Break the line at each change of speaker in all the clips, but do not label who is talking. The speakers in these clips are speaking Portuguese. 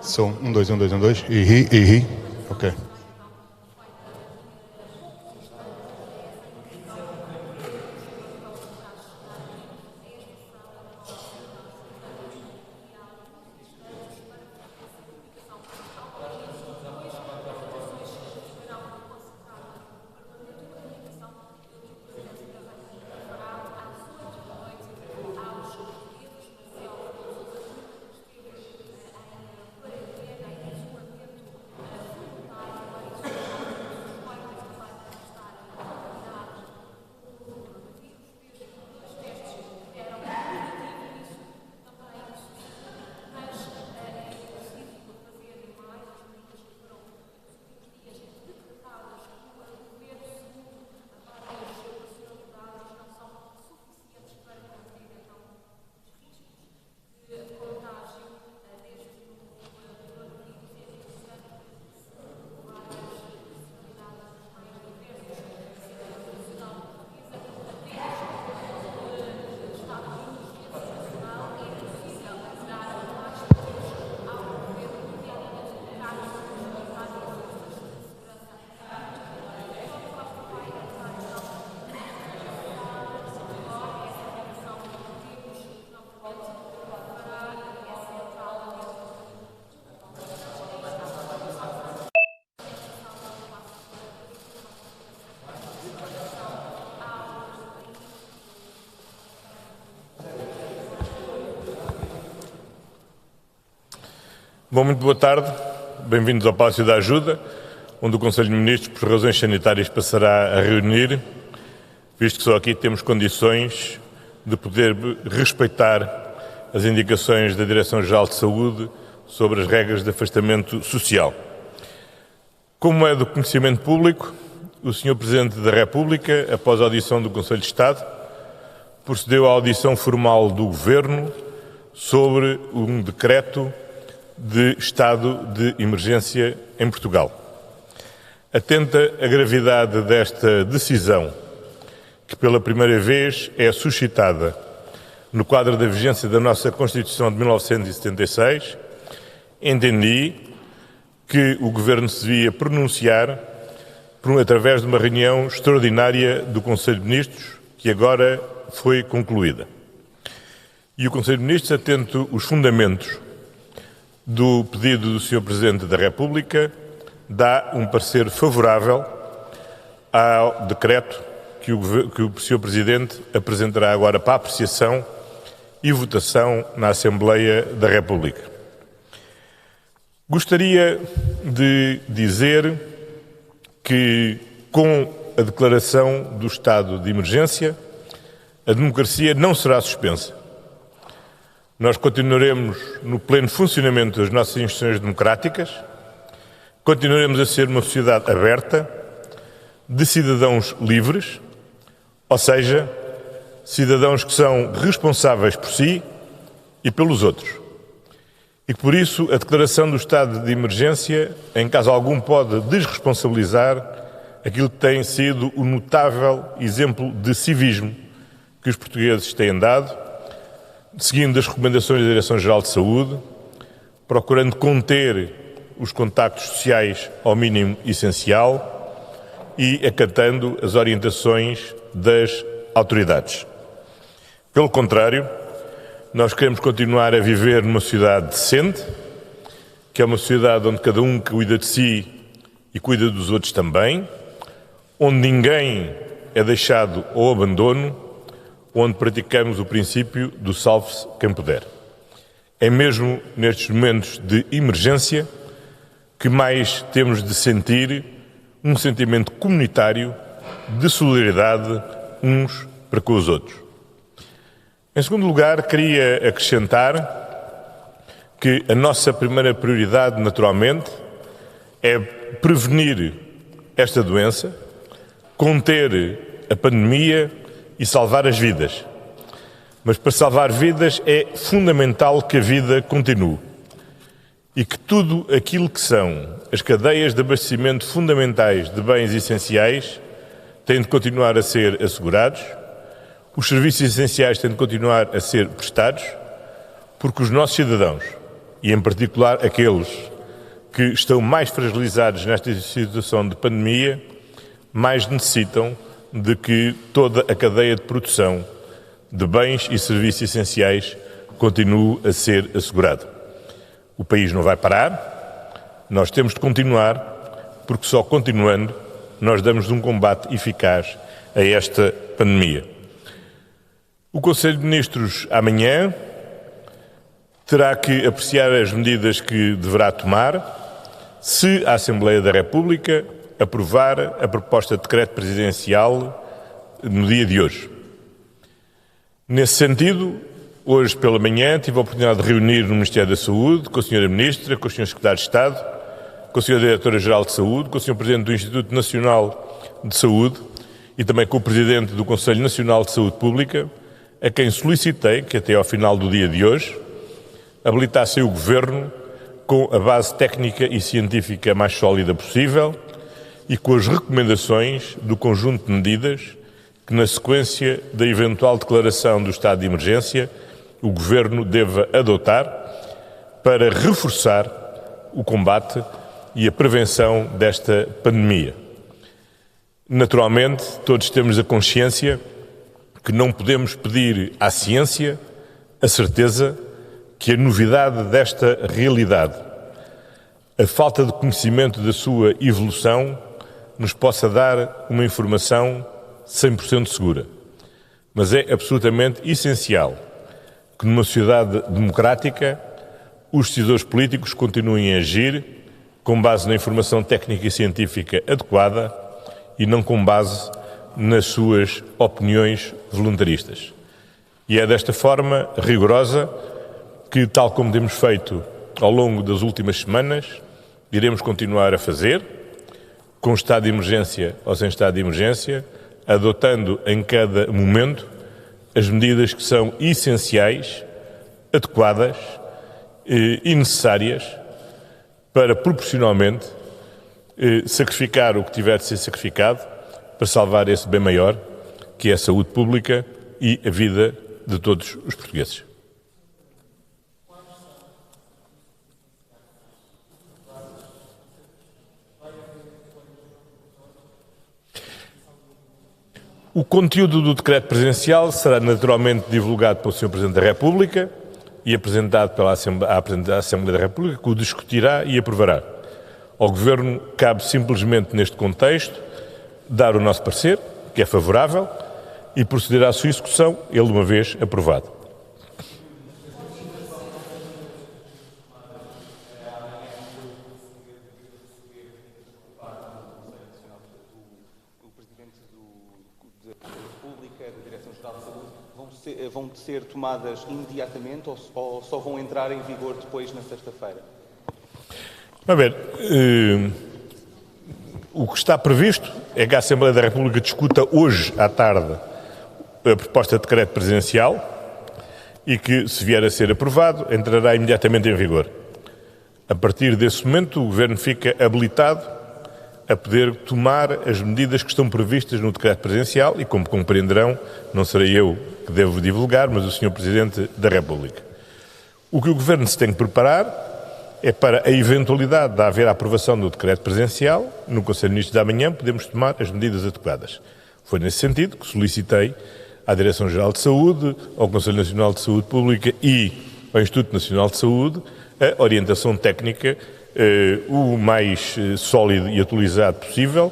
Som, 1, 2, 1, 2, 1, 2. E ri. Ok.
Bom, muito boa tarde. Bem-vindos ao Palácio da Ajuda, onde o Conselho de Ministros, por razões sanitárias, passará a reunir, visto que só aqui temos condições de poder respeitar as indicações da Direção-Geral de Saúde sobre as regras de afastamento social. Como é do conhecimento público, o Sr. Presidente da República, após a audição do Conselho de Estado, procedeu à audição formal do Governo sobre um decreto de estado de emergência em Portugal. Atenta à gravidade desta decisão, que pela primeira vez é suscitada no quadro da vigência da nossa Constituição de 1976, entendi que o Governo se devia pronunciar através de uma reunião extraordinária do Conselho de Ministros, que agora foi concluída. E o Conselho de Ministros, atento os fundamentos do pedido do Sr. Presidente da República, dá um parecer favorável ao decreto que o Sr. Presidente apresentará agora para apreciação e votação na Assembleia da República. Gostaria de dizer que, com a declaração do estado de emergência, a democracia não será suspensa. Nós continuaremos no pleno funcionamento das nossas instituições democráticas, continuaremos a ser uma sociedade aberta, de cidadãos livres, ou seja, cidadãos que são responsáveis por si e pelos outros. E que, por isso, a declaração do estado de emergência, em caso algum, pode desresponsabilizar aquilo que tem sido o notável exemplo de civismo que os portugueses têm dado, seguindo as recomendações da Direção-Geral de Saúde, procurando conter os contactos sociais ao mínimo essencial e acatando as orientações das autoridades. Pelo contrário, nós queremos continuar a viver numa sociedade decente, que é uma sociedade onde cada um cuida de si e cuida dos outros também, onde ninguém é deixado ao abandono, onde praticamos o princípio do salve-se quem puder. É mesmo nestes momentos de emergência que mais temos de sentir um sentimento comunitário de solidariedade uns para com os outros. Em segundo lugar, queria acrescentar que a nossa primeira prioridade, naturalmente, é prevenir esta doença, conter a pandemia e salvar as vidas. Mas para salvar vidas é fundamental que a vida continue e que tudo aquilo que são as cadeias de abastecimento fundamentais de bens essenciais têm de continuar a ser assegurados, os serviços essenciais têm de continuar a ser prestados, porque os nossos cidadãos, e, em particular, aqueles que estão mais fragilizados nesta situação de pandemia, mais necessitam de que toda a cadeia de produção de bens e serviços essenciais continue a ser assegurada. O país não vai parar, nós temos de continuar, porque só continuando nós damos um combate eficaz a esta pandemia. O Conselho de Ministros amanhã terá que apreciar as medidas que deverá tomar se a Assembleia da República aprovar a proposta de decreto presidencial no dia de hoje. Nesse sentido, hoje pela manhã tive a oportunidade de reunir no Ministério da Saúde com a Sra. Ministra, com o Sr. Secretário de Estado, com a Sra. Diretora-Geral de Saúde, com o Sr. Presidente do Instituto Nacional de Saúde e também com o Presidente do Conselho Nacional de Saúde Pública, a quem solicitei que até ao final do dia de hoje habilitassem o Governo com a base técnica e científica mais sólida possível e com as recomendações do conjunto de medidas que, na sequência da eventual declaração do estado de emergência, o Governo deva adotar para reforçar o combate e a prevenção desta pandemia. Naturalmente, todos temos a consciência que não podemos pedir à ciência a certeza que a novidade desta realidade, a falta de conhecimento da sua evolução, nos possa dar uma informação 100% segura. Mas é absolutamente essencial que numa sociedade democrática os decisores políticos continuem a agir com base na informação técnica e científica adequada e não com base nas suas opiniões voluntaristas. E é desta forma rigorosa que, tal como temos feito ao longo das últimas semanas, iremos continuar a fazer, com estado de emergência ou sem estado de emergência, adotando em cada momento as medidas que são essenciais, adequadas e necessárias para, proporcionalmente, sacrificar o que tiver de ser sacrificado para salvar esse bem maior, que é a saúde pública e a vida de todos os portugueses. O conteúdo do decreto presidencial será naturalmente divulgado pelo Sr. Presidente da República e apresentado à Assembleia da República, que o discutirá e aprovará. Ao Governo cabe simplesmente, neste contexto, dar o nosso parecer, que é favorável, e proceder à sua execução, ele uma vez aprovado.
Vão ser tomadas imediatamente ou só vão entrar em vigor depois na sexta-feira?
A ver, o que está previsto é que a Assembleia da República discuta hoje à tarde a proposta de decreto presidencial e que, se vier a ser aprovado, entrará imediatamente em vigor. A partir desse momento, o Governo fica habilitado a poder tomar as medidas que estão previstas no decreto presidencial e, como compreenderão, não serei eu que devo divulgar, mas o Sr. Presidente da República. O que o Governo se tem que preparar é para a eventualidade de haver a aprovação do decreto presidencial, no Conselho de Ministros de amanhã podemos tomar as medidas adequadas. Foi nesse sentido que solicitei à Direção-Geral de Saúde, ao Conselho Nacional de Saúde Pública e ao Instituto Nacional de Saúde a orientação técnica o mais sólido e atualizado possível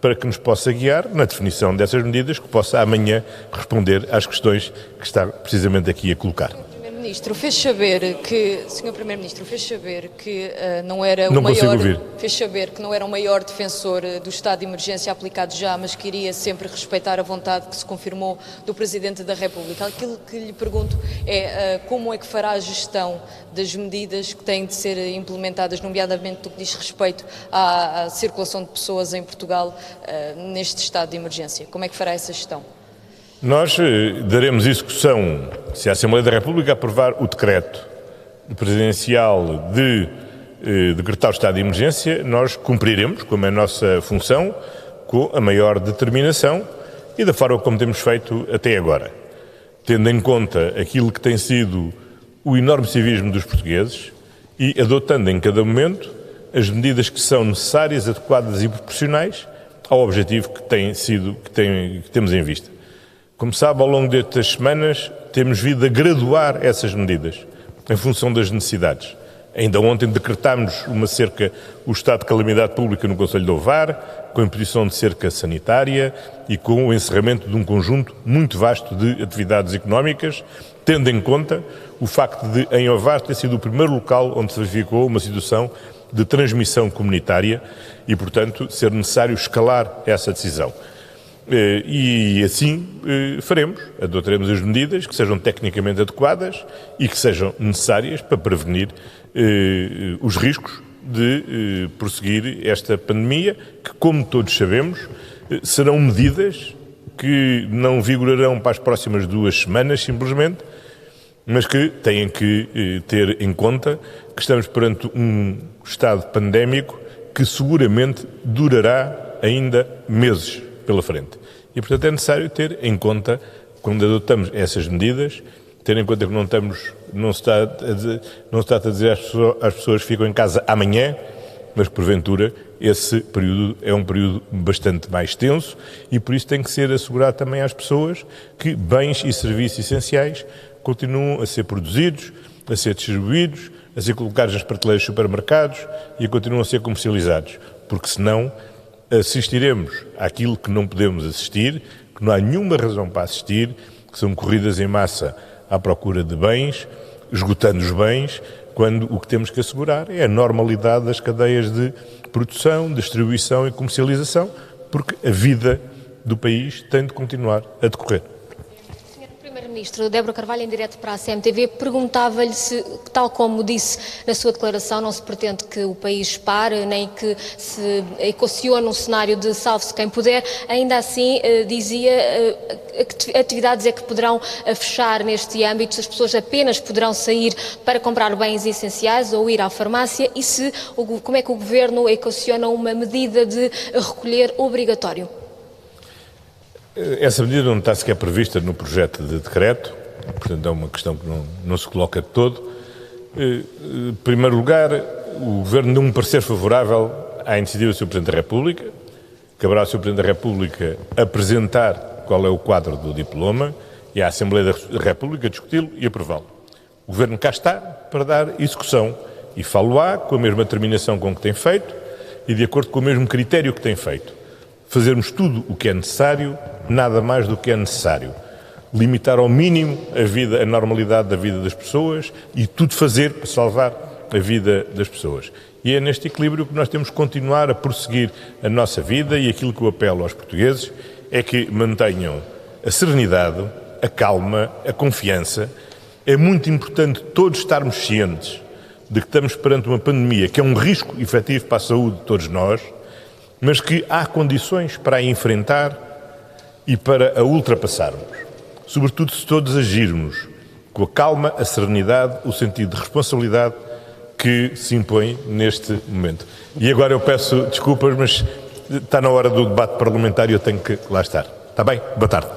para que nos possa guiar na definição dessas medidas, que possa amanhã responder às questões que está precisamente aqui a colocar.
Primeiro-Ministro fez saber que, Sr. Primeiro-Ministro fez saber que não era
não consigo ouvir.
Fez saber que não era o maior defensor do estado de emergência aplicado já, mas queria sempre respeitar a vontade que se confirmou do Presidente da República. Aquilo que lhe pergunto é como é que fará a gestão das medidas que têm de ser implementadas, nomeadamente do que diz respeito à circulação de pessoas em Portugal neste estado de emergência. Como é que fará essa gestão?
Nós daremos execução, se a Assembleia da República aprovar o decreto presidencial de decretar o estado de emergência, nós cumpriremos, como é a nossa função, com a maior determinação e da forma como temos feito até agora. Tendo em conta aquilo que tem sido o enorme civismo dos portugueses e adotando em cada momento as medidas que são necessárias, adequadas e proporcionais ao objetivo que temos em vista. Como sabe, ao longo destas semanas temos vindo a graduar essas medidas em função das necessidades. Ainda ontem decretámos o estado de calamidade pública no Concelho de Ovar, com a imposição de cerca sanitária e com o encerramento de um conjunto muito vasto de atividades económicas, tendo em conta o facto de, em Ovar, ter sido o primeiro local onde se verificou uma situação de transmissão comunitária e, portanto, ser necessário escalar essa decisão. E assim faremos, adotaremos as medidas que sejam tecnicamente adequadas e que sejam necessárias para prevenir os riscos de prosseguir esta pandemia, que, como todos sabemos, serão medidas que não vigorarão para as próximas 2 semanas, simplesmente, mas que têm que ter em conta que estamos perante um estado pandémico que seguramente durará ainda meses pela frente. E, portanto, é necessário ter em conta, quando adotamos essas medidas, ter em conta que não se trata de dizer às pessoas que ficam em casa amanhã, mas que, porventura, esse período é um período bastante mais tenso e, por isso, tem que ser assegurado também às pessoas que bens e serviços essenciais continuam a ser produzidos, a ser distribuídos, a ser colocados nas prateleiras dos supermercados e continuam a ser comercializados, porque senão assistiremos àquilo que não podemos assistir, que não há nenhuma razão para assistir, que são corridas em massa à procura de bens, esgotando os bens, quando o que temos que assegurar é a normalidade das cadeias de produção, distribuição e comercialização, porque a vida do país tem de continuar a decorrer.
Primeiro-Ministro, Débora Carvalho, em direto para a CMTV, perguntava-lhe se, tal como disse na sua declaração, não se pretende que o país pare, nem que se equacione um cenário de salve-se quem puder, ainda assim dizia que atividades é que poderão fechar neste âmbito, se as pessoas apenas poderão sair para comprar bens essenciais ou ir à farmácia e como é que o Governo equaciona uma medida de recolher obrigatório?
Essa medida não está sequer prevista no projeto de decreto, portanto é uma questão que não se coloca de todo. Em primeiro lugar, o Governo deu um parecer favorável à iniciativa do Sr. Presidente da República. Caberá ao Sr. Presidente da República apresentar qual é o quadro do diploma e à Assembleia da República discuti-lo e aprová-lo. O Governo cá está para dar execução e falo-á com a mesma determinação com que tem feito e de acordo com o mesmo critério que tem feito. Fazermos tudo o que é necessário, nada mais do que é necessário. Limitar ao mínimo a normalidade da vida das pessoas e tudo fazer para salvar a vida das pessoas. E é neste equilíbrio que nós temos que continuar a prosseguir a nossa vida e aquilo que eu apelo aos portugueses é que mantenham a serenidade, a calma, a confiança. É muito importante todos estarmos cientes de que estamos perante uma pandemia que é um risco efetivo para a saúde de todos nós, mas que há condições para a enfrentar e para a ultrapassarmos. Sobretudo se todos agirmos com a calma, a serenidade, o sentido de responsabilidade que se impõe neste momento. E agora eu peço desculpas, mas está na hora do debate parlamentar e eu tenho que lá estar. Está bem? Boa tarde.